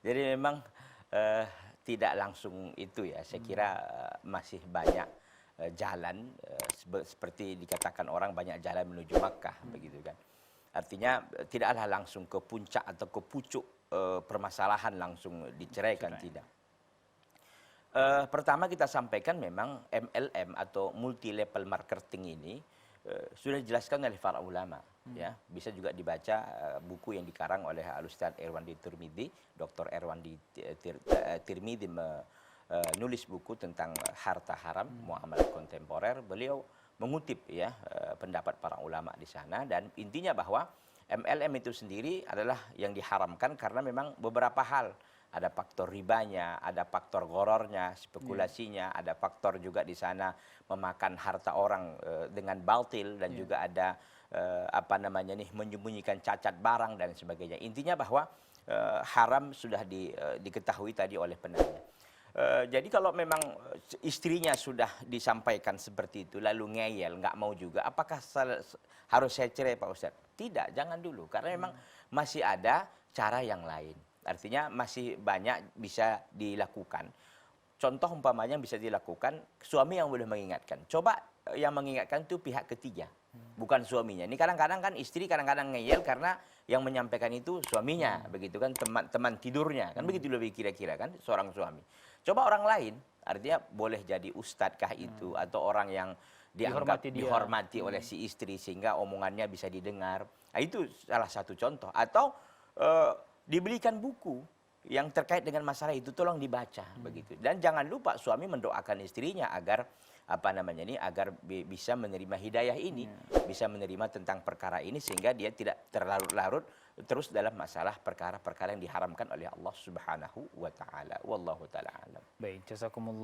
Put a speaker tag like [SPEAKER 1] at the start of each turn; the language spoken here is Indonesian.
[SPEAKER 1] Jadi memang eh, tidak langsung itu ya. Saya kira masih banyak jalan seperti dikatakan orang banyak jalan menuju Makkah begitu kan. Artinya tidaklah langsung ke puncak atau ke pucuk permasalahan langsung diceraikan tidak. Pertama kita sampaikan memang MLM atau multi level marketing ini sudah dijelaskan oleh para ulama ya. Bisa juga dibaca buku yang dikarang oleh Al-Ustaz Irwandi Tirmidzi, Dr. Irwandi Tirmidzi nulis buku tentang harta haram, muamalah kontemporer. Beliau mengutip ya pendapat para ulama di sana dan intinya bahwa MLM itu sendiri adalah yang diharamkan karena memang beberapa hal. Ada faktor ribanya, ada faktor gorornya, spekulasinya, ada faktor juga di sana memakan harta orang dengan batil dan juga ada apa namanya nih menyembunyikan cacat barang dan sebagainya. Intinya bahwa haram sudah diketahui tadi oleh penanya. Jadi kalau memang istrinya sudah disampaikan seperti itu lalu ngeyel nggak mau juga, apakah harus saya cerai Pak Ustadz? Tidak, jangan dulu karena memang masih ada cara yang lain. Artinya masih banyak bisa dilakukan. Contoh umpamanya yang bisa dilakukan, suami yang boleh mengingatkan. Coba yang mengingatkan itu pihak ketiga, bukan suaminya. Ini kadang-kadang kan istri kadang-kadang ngeyel karena yang menyampaikan itu suaminya, begitu kan, teman tidurnya, kan begitu lebih kira-kira kan, seorang suami. Coba orang lain, artinya boleh jadi ustadzkah itu, atau orang yang dianggap dihormati oleh si istri sehingga omongannya bisa didengar. Nah, itu salah satu contoh. Atau dibelikan buku yang terkait dengan masalah itu, tolong dibaca begitu. Dan jangan lupa suami mendoakan istrinya agar apa namanya ini agar bisa menerima hidayah ini, bisa menerima tentang perkara ini sehingga dia tidak terlarut-larut terus dalam masalah perkara-perkara yang diharamkan oleh Allah Subhanahu wa taala. Wallahu taala alam.
[SPEAKER 2] Baik, jazakumullah.